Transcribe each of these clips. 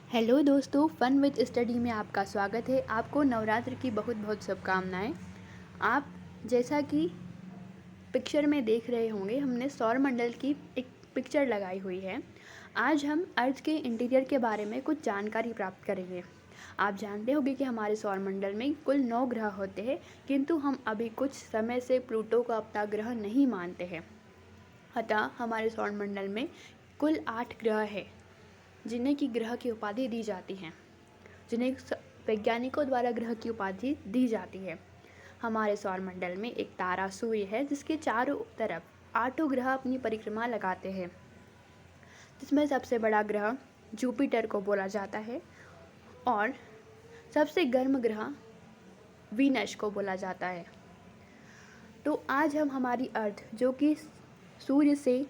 Hello दोस्तों, fun with study में आपका स्वागत है। आपको नवरात्र की बहुत बहुत शुभकामनाएं। आप जैसा कि पिक्चर में देख रहे होंगे, हमने सौर मंडल की एक पिक्चर लगाई हुई है। आज हम अर्थ के इंटीरियर के बारे में कुछ जानकारी प्राप्त करेंगे। आप जानते होंगे कि हमारे सौर मंडल में कुल 9 ग्रह होते हैं, किंतु हम अभी कुछ समय से प्लूटो को अपना ग्रह नहीं मानते हैं। अतः हमारे सौर मंडल में कुल 8 ग्रह हैं, जिन्हें की ग्रह की उपाधि दी जाती है, जिन्हें वैज्ञानिकों द्वारा ग्रह की उपाधि दी जाती है। हमारे सौर मंडल में एक तारा सूर्य है, जिसके चारों तरफ 8 ग्रह अपनी परिक्रमा लगाते हैं, जिसमें सबसे बड़ा ग्रह जुपिटर को बोला जाता है और सबसे गर्म ग्रह वीनस को बोला जाता है। तो आज हम हमारी अर्थ, जो कि सूर्य से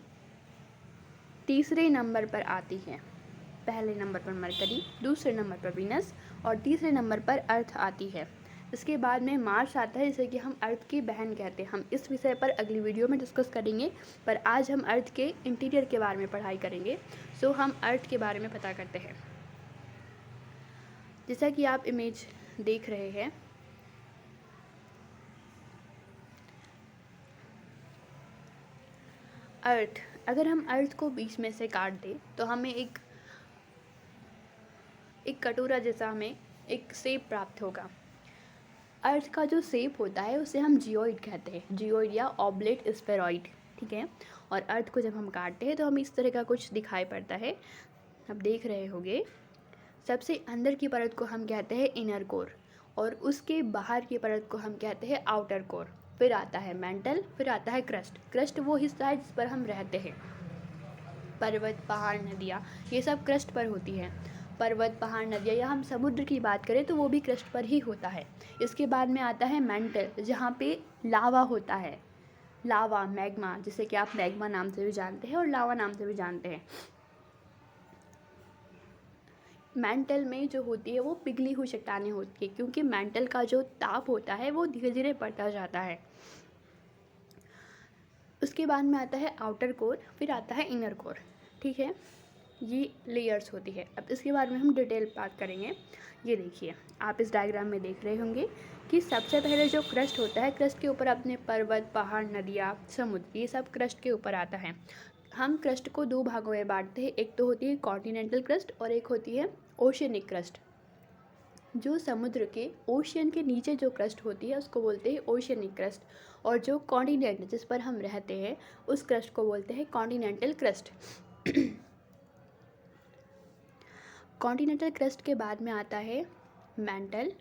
तीसरे नंबर पर आती है, पहले नंबर पर मरकरी, दूसरे नंबर पर वीनस और तीसरे नंबर पर अर्थ आती है। इसके बाद में मार्स आता है, जिसे कि हम अर्थ की बहन कहते हैं। हम इस विषय पर अगली वीडियो में डिस्कस करेंगे, पर आज हम अर्थ के इंटीरियर के बारे में पढ़ाई करेंगे। सो हम अर्थ के बारे में पता करते हैं। जैसा कि आप इमेज देख रहे हैं, अर्थ, अगर हम अर्थ को बीच में से काट दें तो हमें एक कटोरा जैसा हमें एक शेप प्राप्त होगा। अर्थ का जो शेप होता है उसे हम जियोइड कहते हैं, जियोइड या ऑब्लेट स्फेरॉइड, ठीक है। और अर्थ को जब हम काटते हैं तो हमें इस तरह का कुछ दिखाई पड़ता है। आप देख रहे होंगे, सबसे अंदर की परत को हम कहते हैं इनर कोर और उसके बाहर की परत को हम कहते हैं आउटर कोर। फिर आता है मेंटल, फिर आता है क्रस्ट। क्रस्ट वो हिस्सा है जिस पर हम रहते हैं। पर्वत, पहाड़, नदियाँ, ये सब क्रस्ट पर होती हैं। पर्वत, पहाड़, नदियाँ, या हम समुद्र की बात करें तो वो भी क्रस्ट पर ही होता है। इसके बाद में आता है मेंटल, जहाँ पे लावा होता है, लावा, मैग्मा, जिसे कि आप मैग्मा नाम से भी जानते हैं और लावा नाम से भी जानते हैं। मेंटल में जो होती है वो पिघली हुई चट्टानें होती है, क्योंकि मेंटल का जो ताप होता है वो धीरे धीरे बढ़ता जाता है। उसके बाद में आता है आउटर कोर, फिर आता है इनर कोर, ठीक है। ये लेयर्स होती है। अब इसके बारे में हम डिटेल बात करेंगे। ये देखिए, आप इस डायग्राम में देख रहे होंगे कि सबसे पहले जो क्रस्ट होता है, क्रस्ट के ऊपर अपने पर्वत, पहाड़, नदियाँ, समुद्र, ये सब क्रस्ट के ऊपर आता है। हम क्रस्ट को 2 भागों में बांटते हैं। एक तो होती है कॉन्टिनेंटल क्रस्ट और एक होती है ओशियनिक क्रस्ट। जो समुद्र के, ओशियन के नीचे जो क्रस्ट होती है उसको बोलते हैं ओशियनिक क्रस्ट, और जो कॉन्टिनेंट जिस पर हम रहते हैं उस क्रस्ट को बोलते हैं कॉन्टिनेंटल क्रस्ट। कॉन्टिनेंटल क्रस्ट के बाद में आता है मेंटल,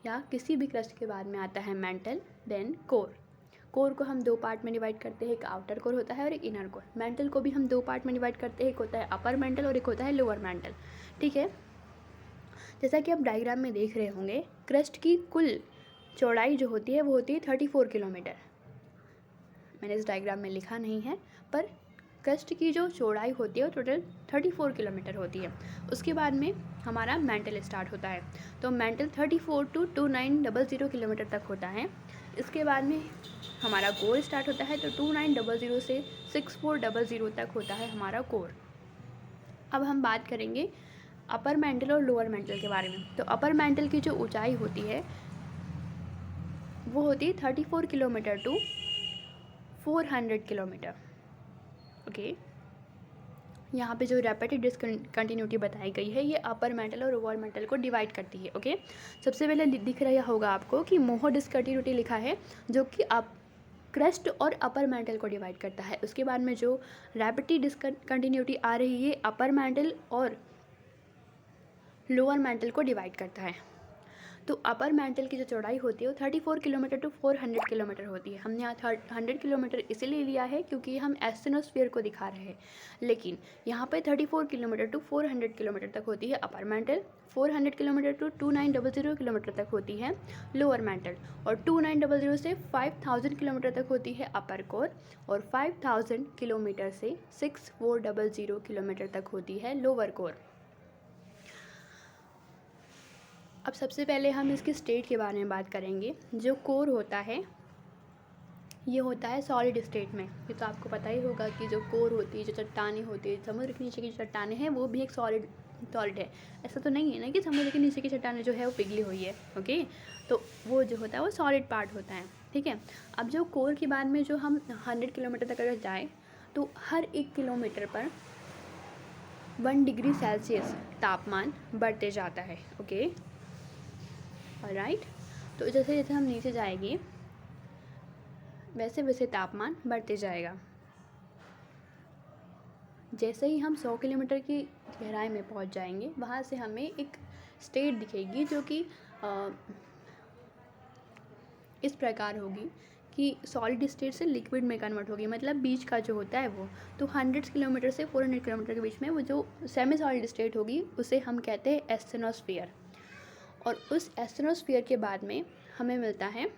या किसी भी क्रस्ट के बाद में आता है मेंटल, देन कोर। कोर को हम 2 पार्ट में डिवाइड करते हैं, एक आउटर कोर होता है और एक इनर कोर। मेंटल को भी हम 2 पार्ट में डिवाइड करते हैं, एक होता है अपर मेंटल और एक होता है लोअर मेंटल, ठीक है। जैसा कि आप डायग्राम में देख रहे होंगे, क्रस्ट की कुल चौड़ाई जो होती है वो होती है 34 किलोमीटर। मैंने इस डायग्राम में लिखा नहीं है, पर क्रस्ट की जो चौड़ाई होती है वो टोटल 34 किलोमीटर होती है। उसके बाद में हमारा मेंटल स्टार्ट होता है, तो मेंटल 34 टू 2900 किलोमीटर तक होता है। इसके बाद में हमारा कोर स्टार्ट होता है, तो 2900 से 6400 तक होता है हमारा कोर। अब हम बात करेंगे अपर मेंटल और लोअर मेंटल के बारे में। तो अपर मेंटल की जो ऊंचाई होती है वो होती है 34 किलोमीटर टू 400 किलोमीटर, ओके। यहाँ पे जो रैपिड डिसकंटिन्यूटी बताई गई है, ये अपर मेंटल और लोअर मेंटल को डिवाइड करती है, ओके। सबसे पहले दिख रहा होगा आपको कि मोहो डिसकंटिन्यूटी लिखा है, जो कि आप क्रस्ट और अपर मेंटल को डिवाइड करता है। उसके बाद में जो रैपिड डिसकंटिन्यूटी आ रही है, अपर मेंटल और लोअर मेंटल को डिवाइड करता है। तो अपर मेंटल की जो चौड़ाई होती है वो 34 किलोमीटर टू 400 किलोमीटर होती है। हमने यहाँ 100 किलोमीटर इसीलिए लिया है क्योंकि हम एस्टेनोस्फीयर को दिखा रहे हैं, लेकिन यहाँ पे 34 किलोमीटर टू 400 किलोमीटर तक होती है upper mantle, 400 kilometre to 2900 kilometre तक होती है लोअर मेंटल, और 2900 से 5000 किलोमीटर तक होती है अपर कोर, और 5000 किलोमीटर से 6400 किलोमीटर तक होती है लोअर कोर। अब सबसे पहले हम इसके स्टेट के बारे में बात करेंगे। जो कोर होता है ये होता है सॉलिड स्टेट में। ये तो आपको पता ही होगा कि जो कोर होती है, जो चट्टानें होती है, समुद्र के नीचे की जो चट्टानें हैं वो भी एक सॉलिड सॉलिड है। ऐसा तो नहीं है ना कि समुद्र के नीचे की चट्टानें जो है वो पिघली हुई है, ओके। तो वो जो होता है वो सॉलिड पार्ट होता है, ठीक है। अब जो कोर के बाद में जो हम 100 किलोमीटर तक अगर जाए तो हर 1 किलोमीटर पर 1 डिग्री सेल्सियस तापमान बढ़ते जाता है, ओके, ऑलराइट। तो जैसे जैसे हम नीचे जाएंगे वैसे वैसे तापमान बढ़ते जाएगा। जैसे ही हम 100 किलोमीटर की गहराई में पहुंच जाएंगे वहाँ से हमें एक स्टेट दिखेगी जो कि इस प्रकार होगी कि सॉलिड स्टेट से लिक्विड में कन्वर्ट होगी, मतलब बीच का जो होता है वो। तो 100 किलोमीटर से 400 किलोमीटर के बीच में वो जो सेमी सॉलिड स्टेट होगी उसे हम कहते हैं एस्थेनोस्फीयर। और उस एस्थेनोस्फीयर के बाद में हमें मिलता है